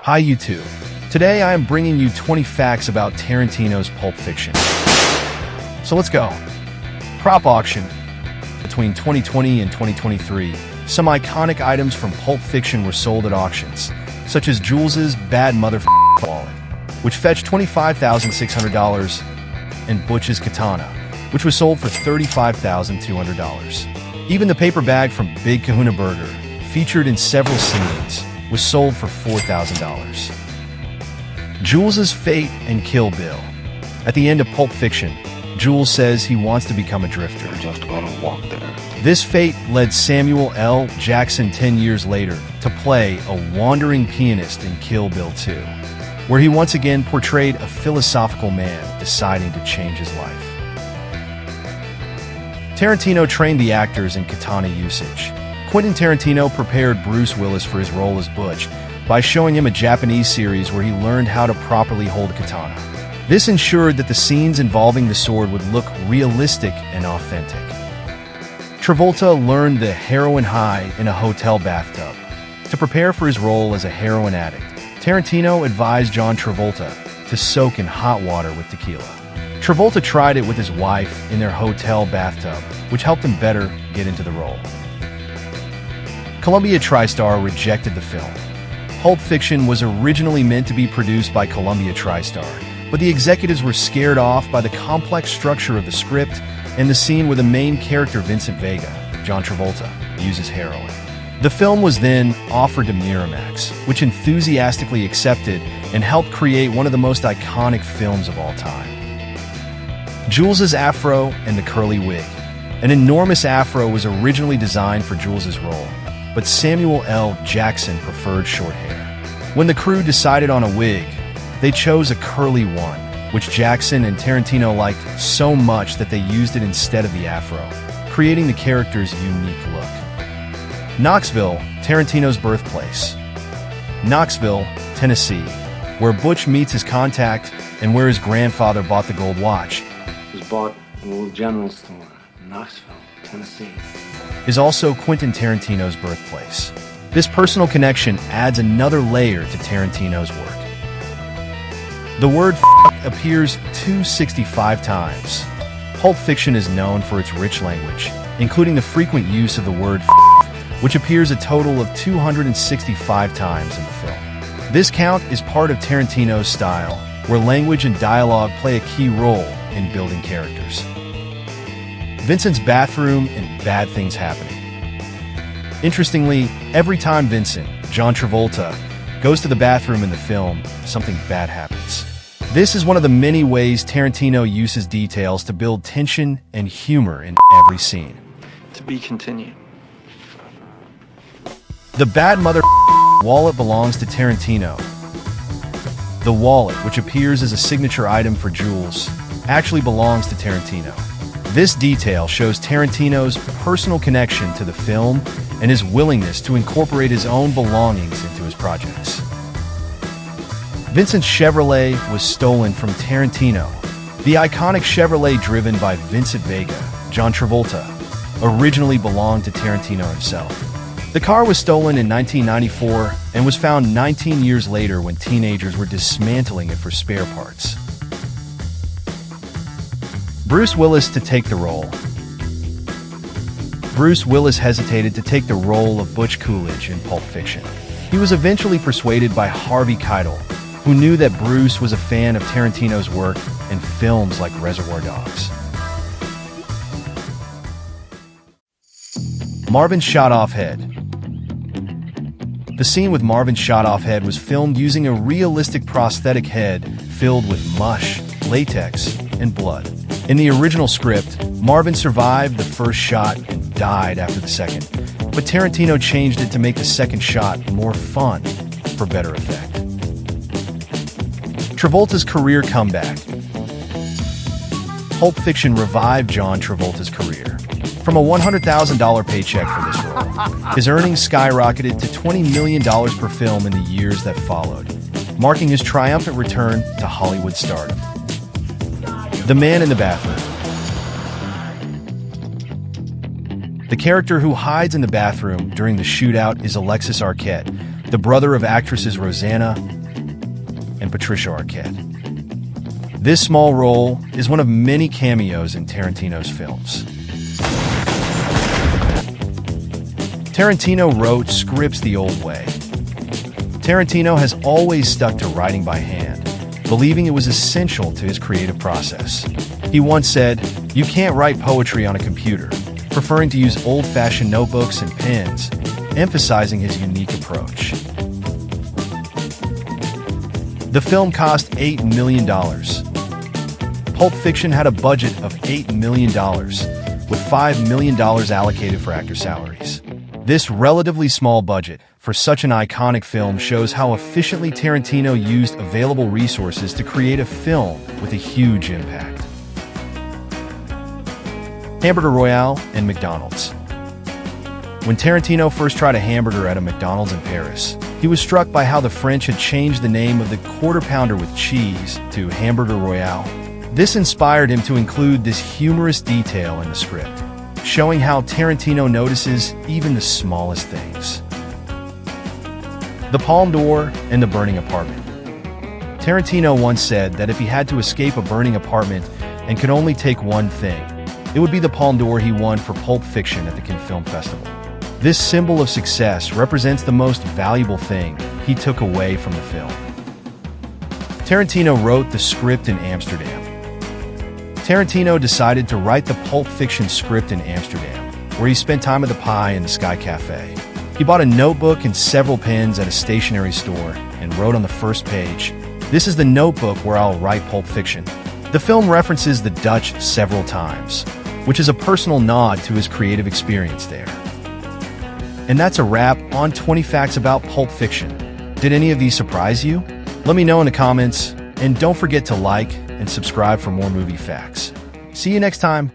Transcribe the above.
Hi YouTube. Today I am bringing you 20 facts about Tarantino's Pulp Fiction. So let's go. Prop auction. Between 2020 and 2023, some iconic items from Pulp Fiction were sold at auctions, such as Jules's Bad Motherfucking Wallet, which fetched $25,600, and Butch's Katana, which was sold for $35,200. Even the paper bag from Big Kahuna Burger, featured in several scenes, was sold for $4,000. Jules's Fate and Kill Bill. At the end of Pulp Fiction, Jules says he wants to become a drifter. I'm just gonna walk there. This fate led Samuel L. Jackson 10 years later to play a wandering pianist in Kill Bill 2, where he once again portrayed a philosophical man deciding to change his life. Tarantino trained the actors in katana usage. Quentin Tarantino prepared Bruce Willis for his role as Butch by showing him a Japanese series where he learned how to properly hold a katana. This ensured that the scenes involving the sword would look realistic and authentic. Travolta learned the heroin high in a hotel bathtub. To prepare for his role as a heroin addict, Tarantino advised John Travolta to soak in hot water with tequila. Travolta tried it with his wife in their hotel bathtub, which helped him better get into the role. Columbia TriStar rejected the film. Pulp Fiction was originally meant to be produced by Columbia TriStar, but the executives were scared off by the complex structure of the script and the scene where the main character, Vincent Vega, John Travolta, uses heroin. The film was then offered to Miramax, which enthusiastically accepted and helped create one of the most iconic films of all time. Jules's afro and the curly wig. An enormous afro was originally designed for Jules's role, but Samuel L. Jackson preferred short hair. When the crew decided on a wig, they chose a curly one, which Jackson and Tarantino liked so much that they used it instead of the afro, creating the character's unique look. Knoxville, Tarantino's birthplace. Knoxville, Tennessee, where Butch meets his contact and where his grandfather bought the gold watch, It was bought in a little general store in Knoxville, Tennessee. is also Quentin Tarantino's birthplace. This personal connection adds another layer to Tarantino's work. The word f*** appears 265 times. Pulp Fiction is known for its rich language, including the frequent use of the word f***, which appears a total of 265 times in the film. This count is part of Tarantino's style, where language and dialogue play a key role in building characters. Vincent's bathroom and bad things happening. Interestingly, every time Vincent, John Travolta, goes to the bathroom in the film, something bad happens. This is one of the many ways Tarantino uses details to build tension and humor in every scene. To be continued. The Bad Mother wallet belongs to Tarantino. The wallet, which appears as a signature item for Jules, actually belongs to Tarantino. This detail shows Tarantino's personal connection to the film and his willingness to incorporate his own belongings into his projects. Vincent's Chevrolet was stolen from Tarantino. The iconic Chevrolet driven by Vincent Vega, John Travolta, originally belonged to Tarantino himself. The car was stolen in 1994 and was found 19 years later when teenagers were dismantling it for spare parts. Bruce Willis to take the role. Bruce Willis hesitated to take the role of Butch Coolidge in Pulp Fiction. He was eventually persuaded by Harvey Keitel, who knew that Bruce was a fan of Tarantino's work in films like Reservoir Dogs. Marvin's shot-off head. The scene with Marvin's shot-off head was filmed using a realistic prosthetic head filled with mush, latex, and blood. In the original script, Marvin survived the first shot and died after the second, but Tarantino changed it to make the second shot more fun for better effect. Travolta's career comeback. Pulp Fiction revived John Travolta's career. From a $100,000 paycheck for this role, his earnings skyrocketed to $20 million per film in the years that followed, marking his triumphant return to Hollywood stardom. The Man in the Bathroom. The character who hides in the bathroom during the shootout is Alexis Arquette, the brother of actresses Rosanna and Patricia Arquette. This small role is one of many cameos in Tarantino's films. Tarantino wrote scripts the old way. Tarantino has always stuck to writing by hand, believing it was essential to his creative process. He once said, "You can't write poetry on a computer," preferring to use old-fashioned notebooks and pens, emphasizing his unique approach. The film cost $8 million. Pulp Fiction had a budget of $8 million, with $5 million allocated for actor salaries. This relatively small budget for such an iconic film shows how efficiently Tarantino used available resources to create a film with a huge impact. Hamburger Royale and McDonald's. When Tarantino first tried a hamburger at a McDonald's in Paris, he was struck by how the French had changed the name of the Quarter Pounder with cheese to Hamburger Royale. This inspired him to include this humorous detail in the script, showing how Tarantino notices even the smallest things. The Palme d'Or and the burning apartment. Tarantino once said that if he had to escape a burning apartment and could only take one thing, it would be the Palme d'Or he won for Pulp Fiction at the Cannes Film Festival. This symbol of success represents the most valuable thing he took away from the film. Tarantino wrote the script in Amsterdam. Tarantino decided to write the Pulp Fiction script in Amsterdam, where he spent time at the Pie and the Sky Cafe. He bought a notebook and several pens at a stationery store and wrote on the first page, "This is the notebook where I'll write Pulp Fiction." The film references the Dutch several times, which is a personal nod to his creative experience there. And that's a wrap on 20 facts about Pulp Fiction. Did any of these surprise you? Let me know in the comments, and don't forget to like and subscribe for more movie facts. See you next time.